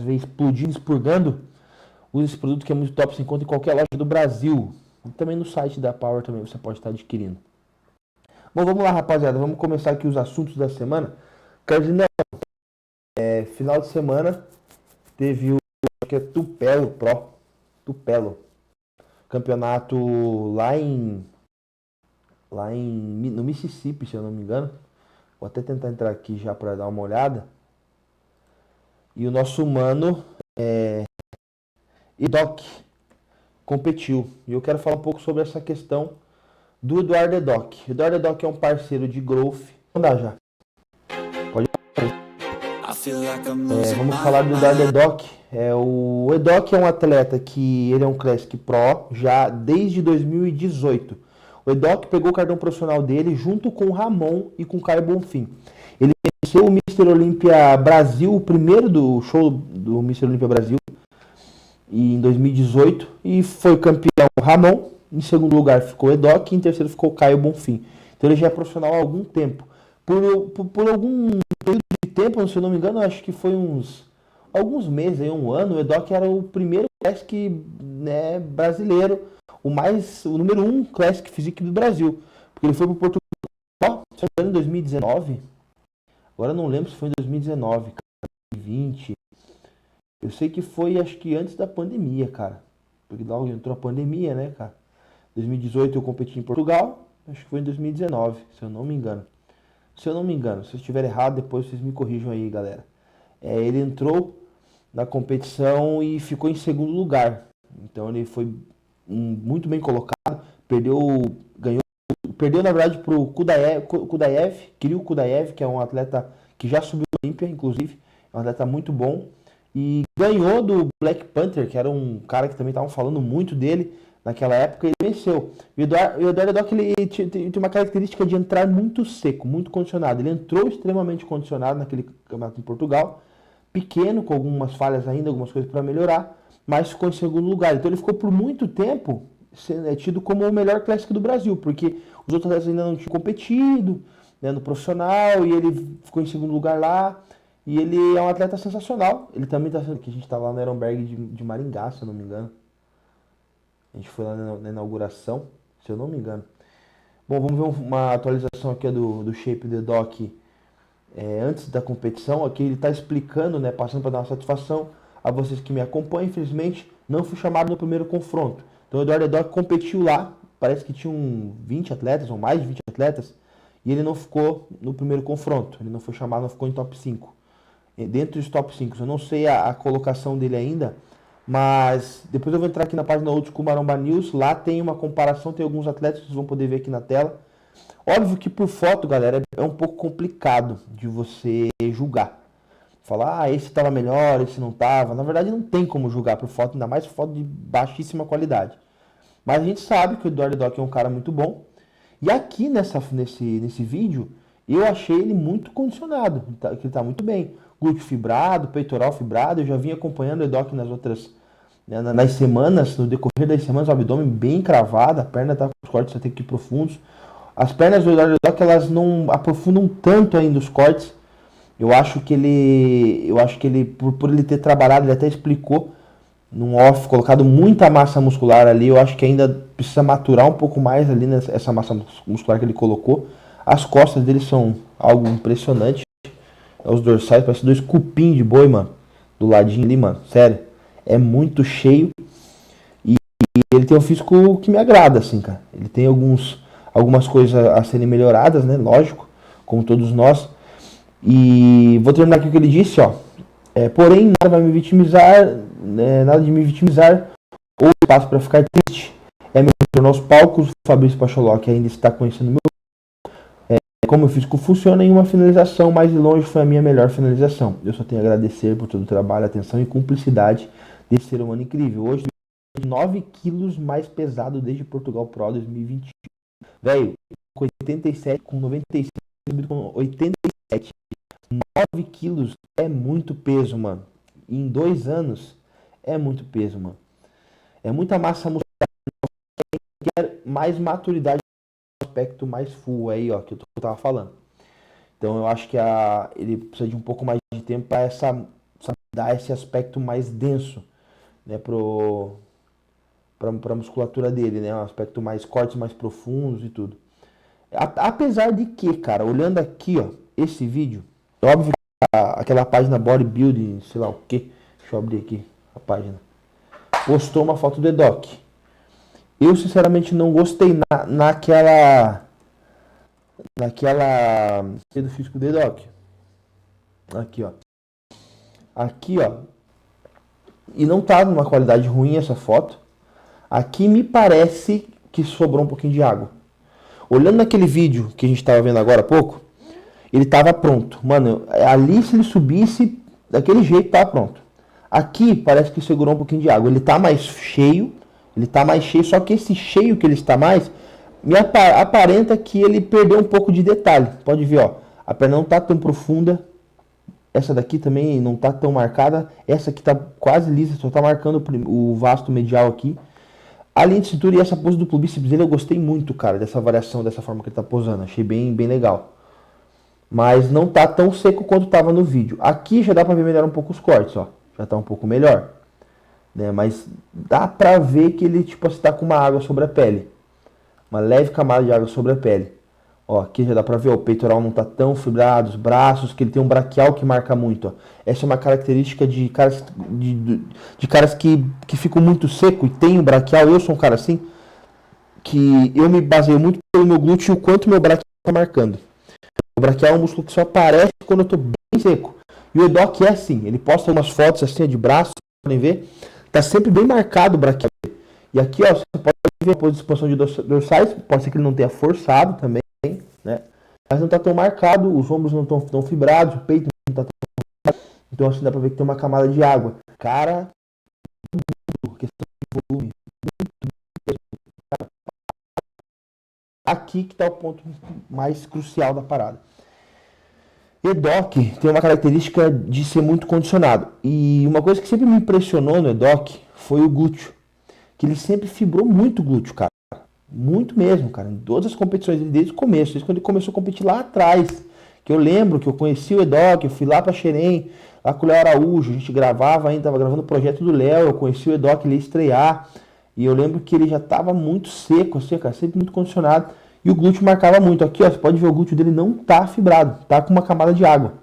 vê explodindo, expurgando, use esse produto que é muito top, você encontra em qualquer loja do Brasil. E também no site da Power também você pode estar adquirindo. Bom, vamos lá, rapaziada. Vamos começar aqui os assuntos da semana. Cardinal, final de semana teve o acho que é Tupelo Pro. Tupelo. Campeonato no Mississippi, se eu não me engano. Vou até tentar entrar aqui já para dar uma olhada. E o nosso mano Edoc competiu. E eu quero falar um pouco sobre essa questão do Eduardo Edoc. Eduardo Edoc é um parceiro de growth. Vamos dar já. Pode vamos falar do Eduardo Edoc. O Edoc é um atleta que ele é um Classic Pro já desde 2018. O Edoc pegou o cartão profissional dele junto com o Ramon e com o Caio Bonfim. Ele venceu o Mr. Olympia Brasil, o primeiro do show do Mr. Olympia Brasil, em 2018, e foi campeão o Ramon. Em segundo lugar ficou o Edoc e em terceiro ficou o Caio Bonfim. Então ele já é profissional há algum tempo. Por algum período de tempo, se eu não me engano, acho que foi alguns meses, um ano, o Edoc era o primeiro Classic, né, brasileiro, o número 1 Classic Physique do Brasil. Porque ele foi para Portugal, se não me engano, em 2019. Agora eu não lembro se foi em 2019, 2020. Eu sei que foi, acho que antes da pandemia, cara. Porque logo entrou a pandemia, né, cara? 2018 eu competi em Portugal, acho que foi em 2019, se eu não me engano. Se eu estiver errado, depois vocês me corrijam aí, galera. Ele entrou na competição e ficou em segundo lugar. Então ele foi muito bem colocado, perdeu na verdade pro Kirill Kudaev, que é um atleta que já subiu a Olímpia, inclusive, é um atleta muito bom, e ganhou do Black Panther, que era um cara que também estavam falando muito dele naquela época, e ele venceu. O Eduardo Edoc, ele tem uma característica de entrar muito seco, muito condicionado. Ele entrou extremamente condicionado naquele campeonato em Portugal, pequeno, com algumas falhas ainda, algumas coisas para melhorar, mas ficou em segundo lugar. Então ele ficou por muito tempo tido como o melhor Classic do Brasil, porque os outros atletas ainda não tinham competido, né, no profissional, e ele ficou em segundo lugar lá. E ele é um atleta sensacional. Ele também está sendo que a gente estava lá no Ironberg de Maringá, se eu não me engano. A gente foi lá na inauguração, se eu não me engano. Bom, vamos ver uma atualização aqui do shape do Edoc antes da competição. Aqui ele está explicando, né, passando para dar uma satisfação a vocês que me acompanham. Infelizmente, não fui chamado no primeiro confronto. Então o Eduardo Edoc competiu lá, parece que tinham 20 atletas, ou mais de 20 atletas, e ele não ficou no primeiro confronto. Ele não foi chamado, não ficou em top 5. Dentro dos top 5. Eu não sei a colocação dele ainda, mas depois eu vou entrar aqui na página Old School Maromba News. Lá tem uma comparação, tem alguns atletas que vocês vão poder ver aqui na tela. Óbvio que por foto, galera, é um pouco complicado de você julgar. Falar, esse estava melhor, esse não estava. Na verdade, não tem como julgar por foto, ainda mais foto de baixíssima qualidade. Mas a gente sabe que o Eduardo Edoc é um cara muito bom. E aqui nesse vídeo, eu achei ele muito condicionado, que ele está muito bem. Glúteo fibrado, peitoral fibrado. Eu já vim acompanhando o Edoc nas semanas, no decorrer das semanas, o abdômen bem cravado, a perna está com os cortes até aqui profundos. As pernas do Eduardo Edoc, elas não aprofundam tanto ainda os cortes. Eu acho que ele, por ele ter trabalhado, ele até explicou num off, colocado muita massa muscular ali. Eu acho que ainda precisa maturar um pouco mais ali nessa massa muscular que ele colocou. As costas dele são algo impressionante. Os dorsais, parece 2 cupim de boi, mano, do ladinho ali, mano. Sério, é muito cheio. E ele tem um físico que me agrada, assim, cara. Ele tem algumas coisas a serem melhoradas, né? Lógico, como todos nós. E vou terminar aqui o que ele disse, ó. Porém, nada vai me vitimizar, nada de me vitimizar ou espaço para ficar triste. É me retornar aos palcos. O Fabrício Pacholok ainda está conhecendo meu como o físico funciona em uma finalização, mais de longe foi a minha melhor finalização. Eu só tenho a agradecer por todo o trabalho, atenção e cumplicidade desse ser humano incrível. Hoje, 9 quilos mais pesado desde Portugal Pro 2021. Velho, com 87, com 96, com 87. 9 quilos é muito peso, mano. Em 2 anos, é muito peso, mano. É muita massa muscular. Quer mais maturidade, aspecto mais full aí, ó, que eu tava falando. Então eu acho que ele precisa de um pouco mais de tempo para essa dá esse aspecto mais denso, né, pra musculatura dele, né, um aspecto mais cortes mais profundos e tudo. Apesar de que, cara, olhando aqui, ó, esse vídeo, óbvio que aquela página bodybuilding, sei lá o que, deixa eu abrir aqui a página, postou uma foto do Edoc. Eu sinceramente não gostei naquela do físico do Edoc. Aqui, ó, e não tá numa qualidade ruim essa foto. Aqui me parece que sobrou um pouquinho de água. Olhando naquele vídeo que a gente estava vendo agora há pouco, ele estava pronto. Mano, ali se ele subisse, daquele jeito tá pronto. Aqui parece que segurou um pouquinho de água. Ele tá mais cheio, só que esse cheio que ele está mais, me aparenta que ele perdeu um pouco de detalhe. Pode ver, ó, a perna não tá tão profunda. Essa daqui também não tá tão marcada. Essa aqui tá quase lisa, só tá marcando o vasto medial aqui. A linha de cintura e essa pose do bíceps dele eu gostei muito, cara, dessa variação, dessa forma que ele tá posando. Achei bem legal. Mas não tá tão seco quanto tava no vídeo. Aqui já dá pra ver melhor um pouco os cortes, ó. Já tá um pouco melhor. Né? Mas dá pra ver que ele, tipo, tá com uma água sobre a pele. Uma leve camada de água sobre a pele. Ó, aqui já dá pra ver, ó, o peitoral não tá tão fibrado, os braços, que ele tem um braquial que marca muito, ó. Essa é uma característica de caras, de caras que ficam muito seco e tem um braquial. Eu sou um cara assim, que eu me baseio muito pelo meu glúteo e o quanto meu braquial tá marcando. O braquial é um músculo que só aparece quando eu tô bem seco. E o Edoc é assim, ele posta umas fotos assim de braço, podem ver, tá sempre bem marcado o braquial. E aqui, ó, você pode ver a posição de expansão de dorsais, pode ser que ele não tenha forçado também, né? Mas não tá tão marcado, os ombros não estão tão fibrados, o peito não tá tão fibrado. Então assim dá pra ver que tem uma camada de água. Cara, questão de volume. Aqui que tá o ponto mais crucial da parada. Edoc tem uma característica de ser muito condicionado. E uma coisa que sempre me impressionou no Edoc foi o glúteo. Que ele sempre fibrou muito o glúteo, cara. Muito mesmo, cara. Em todas as competições dele, desde o começo. Desde quando ele começou a competir lá atrás. Que eu lembro que eu conheci o Edoc, eu fui lá pra Xerém, lá com o Léo Araújo. A gente gravava ainda, tava gravando o projeto do Léo. Eu conheci o Edoc, ele ia estrear. E eu lembro que ele já tava muito seco, assim, cara. Sempre muito condicionado. E o glúteo marcava muito. Aqui, ó, você pode ver o glúteo dele não tá fibrado. Tá com uma camada de água.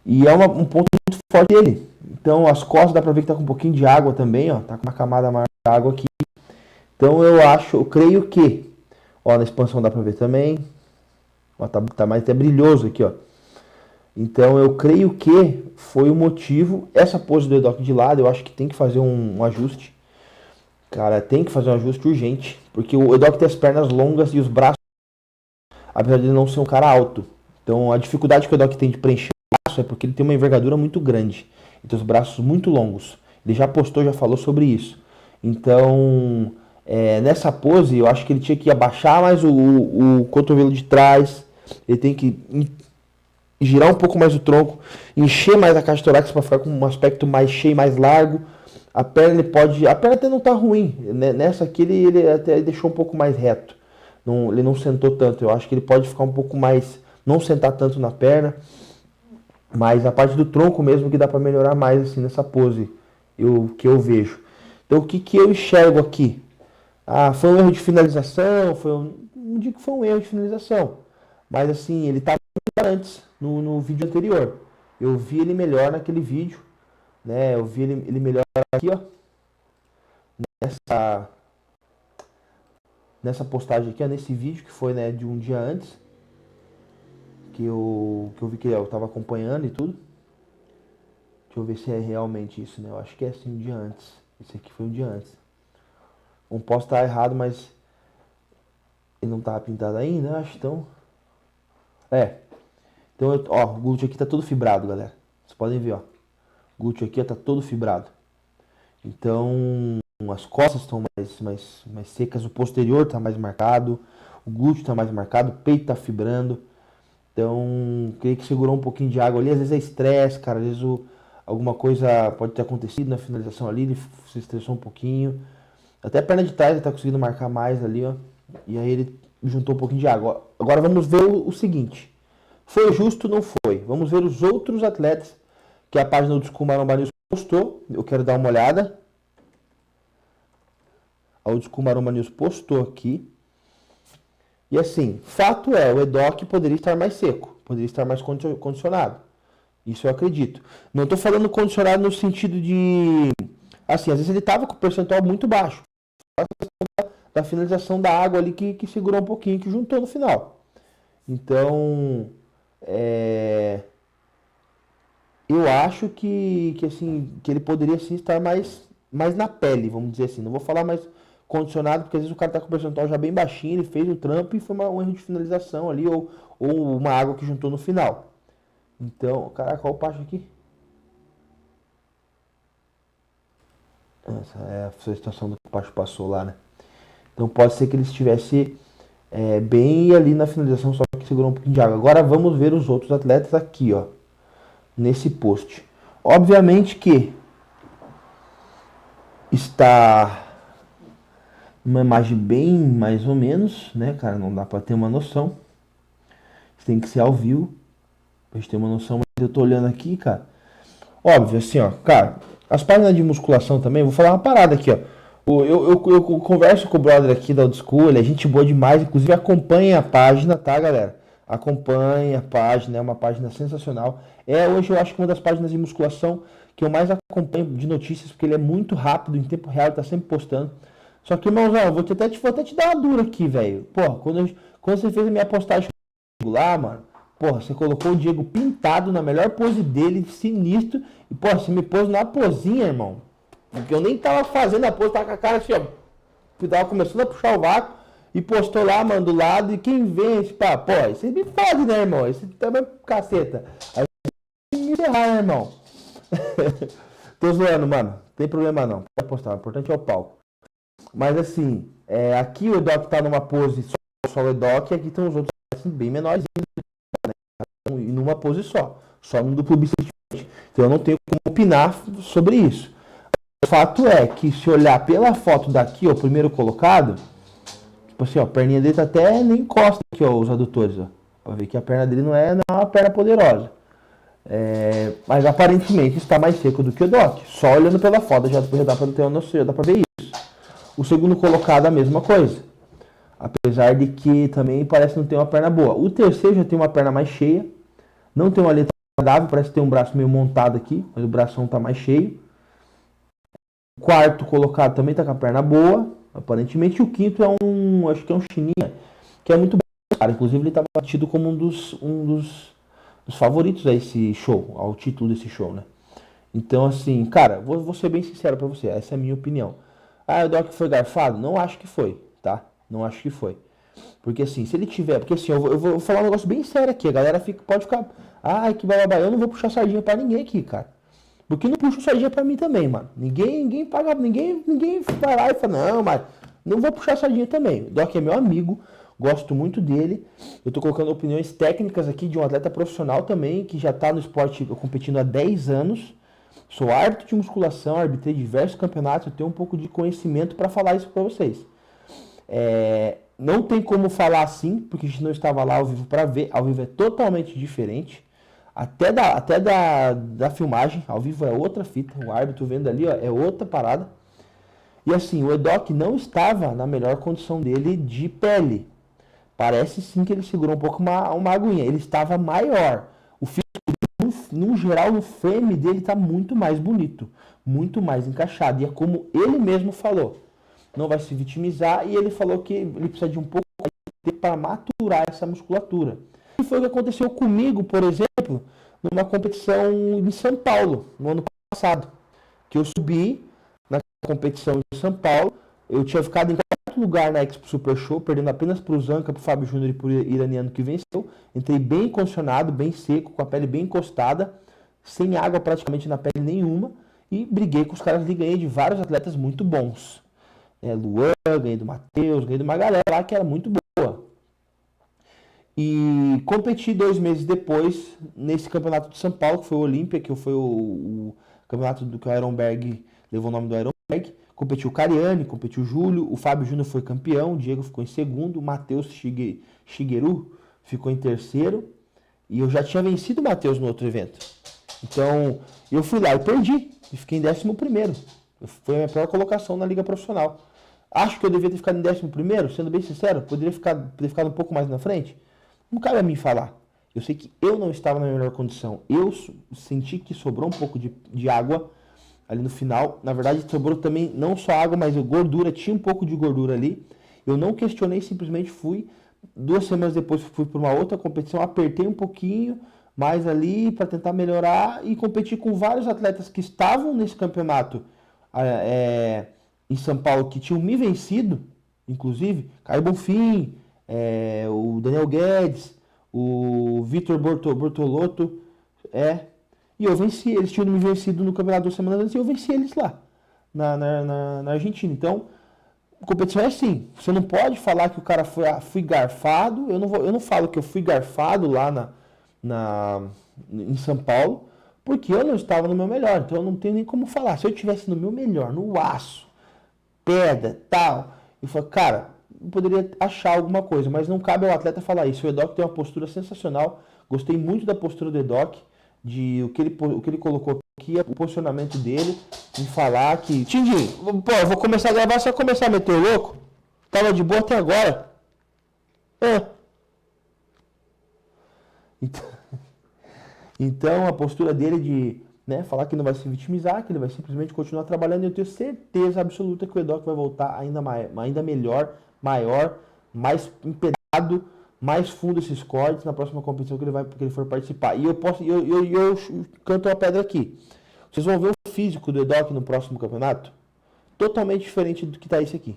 E é um ponto muito forte dele. Então, as costas dá pra ver que tá com um pouquinho de água também, ó. Tá com uma camada maior de água aqui. Então eu creio que, ó, na expansão dá pra ver também, ó, tá mais até brilhoso aqui, ó. Então eu creio que foi o motivo, essa pose do Edoc de lado, eu acho que tem que fazer um ajuste. Cara, tem que fazer um ajuste urgente, porque o Edoc tem as pernas longas e os braços, apesar de ele não ser um cara alto. Então a dificuldade que o Edoc tem de preencher o braço é porque ele tem uma envergadura muito grande, e tem os braços muito longos. Ele já postou, já falou sobre isso. Então... nessa pose, eu acho que ele tinha que abaixar mais o cotovelo de trás. Ele tem que girar um pouco mais o tronco, encher mais a caixa torácica para ficar com um aspecto mais cheio, mais largo. A perna até não tá ruim. Nessa aqui ele até deixou um pouco mais reto. Ele não sentou tanto. Eu acho que ele pode ficar um pouco mais, não sentar tanto na perna. Mas a parte do tronco mesmo que dá para melhorar mais assim nessa pose, que eu vejo. Então o que eu enxergo aqui? Ah, foi um erro de finalização, não digo que foi um erro de finalização, mas assim, ele estava antes, no vídeo anterior. Eu vi ele melhor naquele vídeo, né? Eu vi ele melhor aqui, ó, nessa postagem aqui, ó, nesse vídeo que foi, né, de um dia antes, que eu vi que eu estava acompanhando e tudo. Deixa eu ver se é realmente isso, né? Eu acho que é assim, um dia antes. Esse aqui foi um dia antes. Não posso estar errado, mas ele não estava pintado ainda, acho, então... Então, ó, o glúteo aqui tá todo fibrado, galera. Vocês podem ver, ó. O glúteo aqui tá todo fibrado. Então, as costas estão mais secas, o posterior tá mais marcado, o glúteo tá mais marcado, o peito tá fibrando. Então, creio que segurou um pouquinho de água ali. Às vezes é estresse, cara. Às vezes alguma coisa pode ter acontecido na finalização ali, ele se estressou um pouquinho. Até a perna de trás ele tá conseguindo marcar mais ali, ó. E aí ele juntou um pouquinho de água. Agora vamos ver o seguinte. Foi justo ou não foi? Vamos ver os outros atletas que a página do Desculpa Maromba News postou. Eu quero dar uma olhada. A Desculpa Maromba News postou aqui. E assim, fato é, o EDOC poderia estar mais seco, poderia estar mais condicionado. Isso eu acredito. Não estou falando condicionado no sentido de... Assim, às vezes ele estava com o percentual muito baixo. Da finalização da água ali que segurou um pouquinho, que juntou no final. Então, eu acho assim, que ele poderia sim estar mais na pele, vamos dizer assim. Não vou falar mais condicionado, porque às vezes o cara tá com o percentual já bem baixinho, ele fez o trampo e foi um erro de finalização ali, ou uma água que juntou no final. Então, caraca, olha o Pacho aqui. Essa é a situação do que o Pacho passou lá, né? Então pode ser que ele estivesse bem ali na finalização, só que segurou um pouquinho de água. Agora vamos ver os outros atletas aqui, ó, nesse post. Obviamente que está uma imagem bem mais ou menos, né, cara? Não dá pra ter uma noção. Tem que ser ao vivo pra gente ter uma noção. Mas eu tô olhando aqui, cara. Óbvio, assim, ó, cara, as páginas de musculação também, vou falar uma parada aqui, ó. Eu converso com o brother aqui da Old School, ele é gente boa demais, inclusive acompanhe a página, tá, galera? Acompanhe a página, é uma página sensacional. Hoje eu acho que uma das páginas de musculação que eu mais acompanho de notícias, porque ele é muito rápido, em tempo real, ele tá sempre postando. Só que, irmãozão, vou até te dar uma dura aqui, velho. Porra, quando você fez a minha postagem lá, mano, porra, você colocou o Diego pintado na melhor pose dele, sinistro, e, porra, você me pôs na posinha, irmão. Porque eu nem tava fazendo a pose, tava com a cara assim, ó. Eu tava começando a puxar o vácuo e postou lá, mano, do lado. E quem vê esse pá, pô, você me fode, né, irmão? Esse também caceta. Aí me encerrar, né, irmão? Tô zoando, mano. Não tem problema não. Pode postar. O importante é o palco. Mas assim, aqui o Edoc tá numa pose só o Edoc, e aqui estão os outros assim, bem menorzinhos, né? E numa pose só no duplo bíceps. Então eu não tenho como opinar sobre isso. O fato é que se olhar pela foto daqui, ó, o primeiro colocado, tipo assim, ó, a perninha dele tá até nem encosta aqui, ó, os adutores, ó, pra ver que a perna dele não é uma perna poderosa. Mas aparentemente está mais seco do que o Doc. Só olhando pela foto já dá pra ter uma noção, já dá pra ver isso. O segundo colocado a mesma coisa. Apesar de que também parece não ter uma perna boa. O terceiro já tem uma perna mais cheia. Não tem uma letra saudável, parece ter um braço meio montado aqui, mas o bração tá mais cheio. O quarto colocado também tá com a perna boa, aparentemente. E o quinto acho que é um chininha, que é muito bom, cara. Inclusive ele estava tido como um dos favoritos a esse show, ao título desse show, né? Então, assim, cara, vou ser bem sincero pra você, essa é a minha opinião. Ah, o Doc foi garfado? Não acho que foi, tá? Não acho que foi. Porque assim, se ele tiver... Porque assim, eu vou falar um negócio bem sério aqui, a galera pode ficar... Ai, que bababá, eu não vou puxar sardinha pra ninguém aqui, cara. Porque não puxa sardinha pra mim também, mano. Ninguém paga, ninguém vai lá e fala, não, mas não vou puxar sardinha também. O Doc é meu amigo, gosto muito dele. Eu tô colocando opiniões técnicas aqui de um atleta profissional também, que já tá no esporte competindo há 10 anos. Sou árbitro de musculação, arbitrei diversos campeonatos, eu tenho um pouco de conhecimento para falar isso para vocês. Não tem como falar assim, porque a gente não estava lá ao vivo para ver. Ao vivo é totalmente diferente. Até da filmagem, ao vivo é outra fita. O árbitro vendo ali, ó, é outra parada. E assim, o Edoc não estava na melhor condição dele de pele. Parece sim que ele segurou um pouco uma aguinha. Ele estava maior. O físico, no geral, no frame dele está muito mais bonito. Muito mais encaixado. E é como ele mesmo falou. Não vai se vitimizar. E ele falou que ele precisa de um pouco de tempo para maturar essa musculatura. E foi o que aconteceu comigo, por exemplo, numa competição em São Paulo, no ano passado. Que eu subi na competição em São Paulo. Eu tinha ficado em quarto lugar na Expo Super Show, perdendo apenas para o Zanca, para o Fábio Júnior e para o iraniano que venceu. Entrei bem condicionado, bem seco, com a pele bem encostada, sem água praticamente na pele nenhuma. E briguei com os caras ali, ganhei de vários atletas muito bons. Luan, ganhei do Matheus, ganhei de uma galera lá que era muito boa. E competi 2 meses depois nesse campeonato de São Paulo, que foi o Olímpia, que foi o campeonato do que o Ironberg levou o nome do Ironberg. Competiu o Cariani, competiu o Júlio, o Fábio Júnior foi campeão, o Diego ficou em segundo, o Matheus Shigeru ficou em terceiro. E eu já tinha vencido o Matheus no outro evento. Então, eu fui lá e perdi. E fiquei em 11º. Foi a minha pior colocação na liga profissional. Acho que eu devia ter ficado em 11º, sendo bem sincero. Poderia ter ficado um pouco mais na frente. Não cabe a mim falar. Eu sei que eu não estava na melhor condição. Eu senti que sobrou um pouco de água ali no final. Na verdade, sobrou também não só água, mas gordura. Tinha um pouco de gordura ali. Eu não questionei, simplesmente fui. 2 semanas depois fui para uma outra competição, apertei um pouquinho mais ali para tentar melhorar e competir com vários atletas que estavam nesse campeonato em São Paulo, que tinham me vencido, inclusive, Caio Bonfim, o Daniel Guedes, o Vitor Bortolotto, e eu venci, eles tinham me vencido no campeonato 2 semanas antes e eu venci eles lá, na Argentina. Então, competição é assim, você não pode falar que o cara fui garfado, eu não falo que eu fui garfado lá em São Paulo, porque eu não estava no meu melhor, então eu não tenho nem como falar. Se eu estivesse no meu melhor, no aço, pedra, tal, eu falo, cara, eu poderia achar alguma coisa, mas não cabe ao atleta falar isso. O Edoc tem uma postura sensacional, gostei muito da postura do Edoc, o que ele colocou aqui, o posicionamento dele, em falar que... Tindim, pô, eu vou começar a gravar, só começar a meter o louco? Tava de boa até agora. Então, a postura dele de falar que não vai se vitimizar, que ele vai simplesmente continuar trabalhando, e eu tenho certeza absoluta que o Edoc vai voltar ainda melhor, maior, mais empedado, mais fundo esses cortes na próxima competição que ele for participar. E eu canto uma pedra aqui. Vocês vão ver o físico do Edoc no próximo campeonato totalmente diferente do que está esse aqui.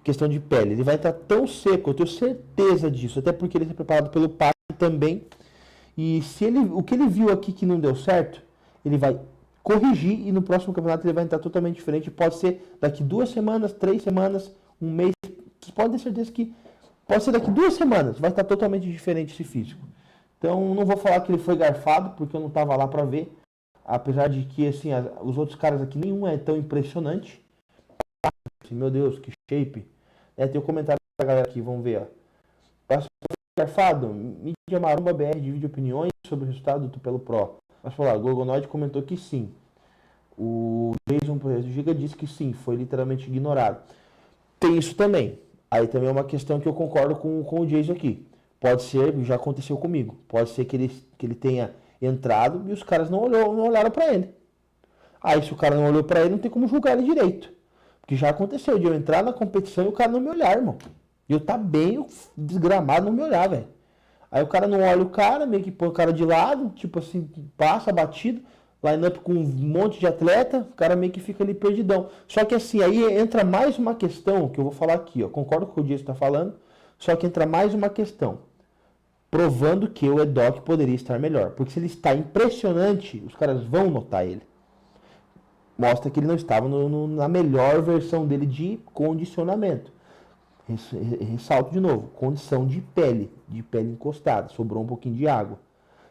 Questão de pele. Ele vai estar tão seco, eu tenho certeza disso, até porque ele está preparado pelo pai também. E o que ele viu aqui que não deu certo, ele vai corrigir e no próximo campeonato ele vai entrar totalmente diferente. Pode ser daqui 2 semanas, 3 semanas, um mês. Vocês podem ter certeza que pode ser daqui 2 semanas, vai estar totalmente diferente esse físico. Então não vou falar que ele foi garfado, porque eu não estava lá para ver. Apesar de que assim, os outros caras aqui, nenhum é tão impressionante. Assim, meu Deus, que shape. Tem um comentário da galera aqui, vamos ver. Ó. Garfado, mídia Maromba BR divide opiniões sobre o resultado do Tupelo Pro. Mas falar, o Gorgonoid comentou que sim. O Jason do Giga disse que sim, foi literalmente ignorado. Tem isso também. Aí também é uma questão que eu concordo com o Jason aqui. Pode ser, já aconteceu comigo, pode ser que ele tenha entrado e os caras não olharam pra ele. Aí se o cara não olhou pra ele, não tem como julgar ele direito. Porque já aconteceu de eu entrar na competição e o cara não me olhar, irmão. E eu tá bem desgramado não me olhar, velho. Aí o cara não olha o cara, meio que põe o cara de lado, tipo assim, passa batido, line-up com um monte de atleta, o cara meio que fica ali perdidão. Só que assim, aí entra mais uma questão que eu vou falar aqui, ó. Concordo com o que o Dias está falando, só que entra mais uma questão. Provando que o Edoc poderia estar melhor. Porque se ele está impressionante, os caras vão notar ele. Mostra que ele não estava na melhor versão dele de condicionamento. Ressalto de novo, condição de pele encostada, sobrou um pouquinho de água.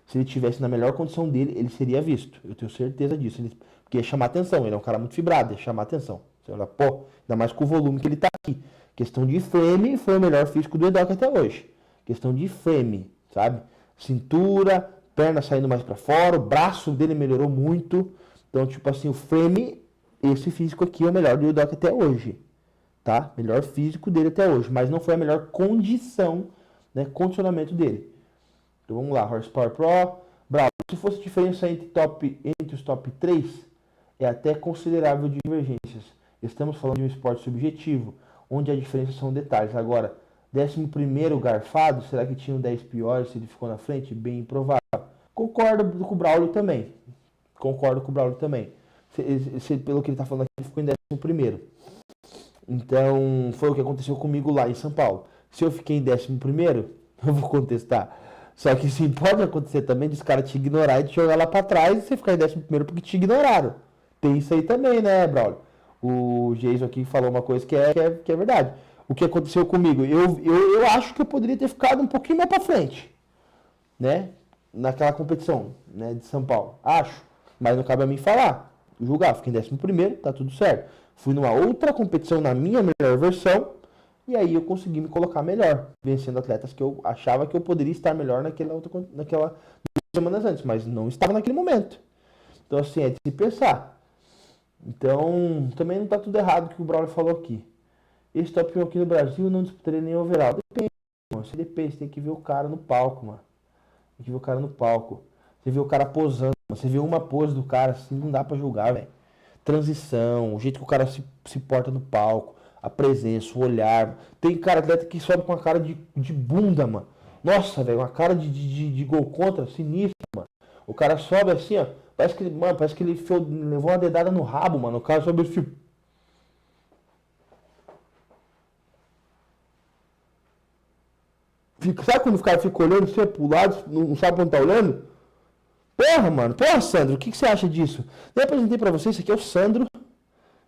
Se ele tivesse na melhor condição dele, ele seria visto. Eu tenho certeza disso. Porque ia chamar atenção, ele é um cara muito fibrado, ia chamar atenção. Você olha, pô, ainda mais com o volume que ele tá aqui. Questão de frame, foi o melhor físico do Edoc até hoje. Questão de frame, sabe? Cintura, perna saindo mais para fora, o braço dele melhorou muito. Então, tipo assim, o frame, esse físico aqui é o melhor do Edoc até hoje. Tá? Melhor físico dele até hoje, mas não foi a melhor condição, condicionamento dele. Então vamos lá, Horsepower Pro, Bravo. Se fosse diferença entre os top 3, é até considerável de divergências. Estamos falando de um esporte subjetivo, onde a diferença são detalhes. Agora, 11º garfado, será que tinha um 10 piores se ele ficou na frente? Bem improvável. Concordo com o Braulio também. Pelo que ele está falando aqui, ele ficou em 11º. Então, foi o que aconteceu comigo lá em São Paulo. Se eu fiquei em 11º, eu vou contestar. Só que sim, pode acontecer também dos caras te ignorar e te jogar lá pra trás e você ficar em 11º porque te ignoraram. Tem isso aí também, né, Braulio? O Jason aqui falou uma coisa que é verdade. O que aconteceu comigo? Eu acho que eu poderia ter ficado um pouquinho mais pra frente, né? Naquela competição, né, de São Paulo. Acho. Mas não cabe a mim falar. Julgar. Fiquei em 11º, tá tudo certo. Fui numa outra competição na minha melhor versão e aí eu consegui me colocar melhor, vencendo atletas que eu achava que eu poderia estar melhor naquela semanas antes, mas não estava naquele momento. Então, assim, é de se pensar. Então, também não está tudo errado o que o Braulio falou aqui. Esse top 1 aqui no Brasil não disputaria nem overall. Depende, mano. Você depende, você tem que ver o cara no palco, mano. Tem que ver o cara no palco. Você vê o cara posando, mano. Você vê uma pose do cara assim, não dá pra julgar, velho. Transição, o jeito que o cara se porta no palco, a presença, o olhar. Tem cara atleta que sobe com a cara de bunda, mano. Nossa, velho, uma cara de gol contra, sinistra, mano. O cara sobe assim, ó. Parece que ele levou uma dedada no rabo, mano. O cara sobe assim. Sabe quando o cara fica olhando assim, pro lado, não sabe pra onde tá olhando? Porra, mano. Porra, Sandro, o que você acha disso? Eu apresentei pra você, esse aqui é o Sandro,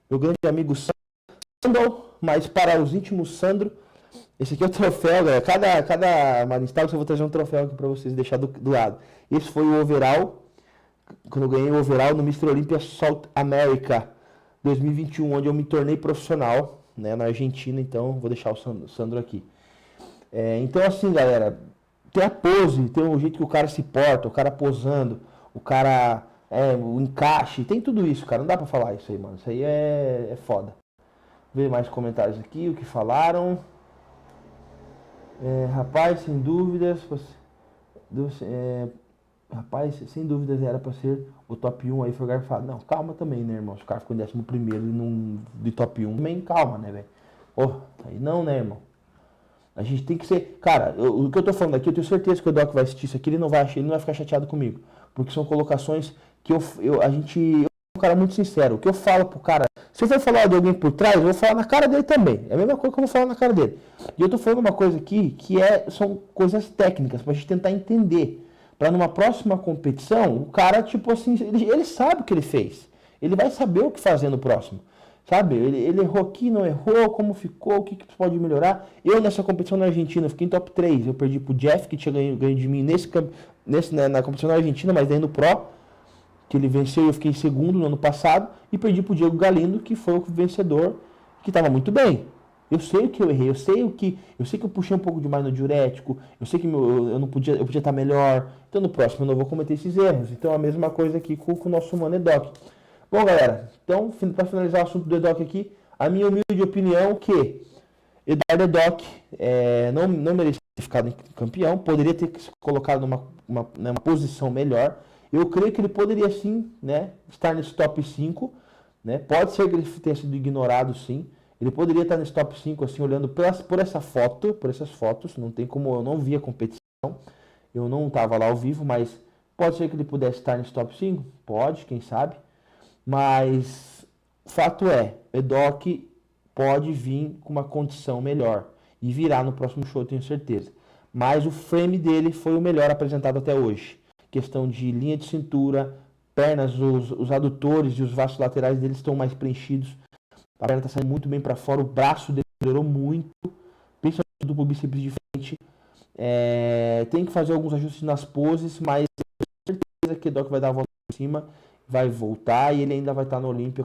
meu grande amigo Sandro, mas para os íntimos Sandro. Esse aqui é o troféu, galera. Cada Marinstars eu vou trazer um troféu aqui pra vocês, deixar do lado. Esse foi o overall, quando eu ganhei o overall no Mr. Olympia South America 2021, onde eu me tornei profissional, né, na Argentina. Então, vou deixar o Sandro aqui. Então, assim, galera, tem a pose, tem o jeito que o cara se porta, o cara posando, o cara, o encaixe, tem tudo isso, cara. Não dá pra falar isso aí, mano. Isso aí é foda. Vê mais comentários aqui, o que falaram. Rapaz, sem dúvidas, rapaz, sem dúvidas era pra ser o top 1 aí, foi garfado. Não, calma também, né, irmão? Se o cara ficou em 11º e não de top 1, também calma, né, velho? Aí não, né, irmão? A gente tem que ser. Cara, o que eu tô falando aqui, eu tenho certeza que o Doc vai assistir isso aqui, ele não vai ficar chateado comigo. Porque são colocações que eu sou um cara muito sincero. O que eu falo pro cara, se eu for falar de alguém por trás, eu vou falar na cara dele também. É a mesma coisa que eu vou falar na cara dele. E eu tô falando uma coisa aqui que são coisas técnicas, pra gente tentar entender. Pra numa próxima competição, o cara, tipo assim, ele sabe o que ele fez. Ele vai saber o que fazer no próximo. Sabe, ele errou aqui, não errou, como ficou, o que pode melhorar. Eu nessa competição na Argentina, fiquei em top 3. Eu perdi pro Jeff, que tinha ganho de mim na competição na Argentina, mas daí no Pro, que ele venceu e eu fiquei em segundo no ano passado. E perdi pro Diego Galindo, que foi o vencedor, que estava muito bem. Eu sei o que eu errei, eu sei que eu puxei um pouco demais no diurético, eu sei que eu podia estar melhor. Então no próximo eu não vou cometer esses erros. Então a mesma coisa aqui com o nosso Mano Edoc. Bom, galera, então, para finalizar o assunto do Edoc aqui, a minha humilde opinião é que Eduardo Edoc não merecia ter ficado campeão, poderia ter se colocado numa posição melhor. Eu creio que ele poderia sim, né, estar nesse top 5, né? Pode ser que ele tenha sido ignorado, sim. Ele poderia estar nesse top 5, assim, olhando por essas fotos, não tem como, eu não vi a competição, eu não estava lá ao vivo, mas pode ser que ele pudesse estar nesse top 5? Pode, quem sabe. Mas fato é, Edoc pode vir com uma condição melhor e virar no próximo show, eu tenho certeza. Mas o frame dele foi o melhor apresentado até hoje. Questão de linha de cintura, pernas, os adutores e os vasos laterais dele estão mais preenchidos. A perna está saindo muito bem para fora, o braço dele melhorou muito, principalmente do bíceps de frente. Tem que fazer alguns ajustes nas poses, mas tenho certeza que Edoc vai dar a volta por cima, vai voltar e ele ainda vai estar no Olímpia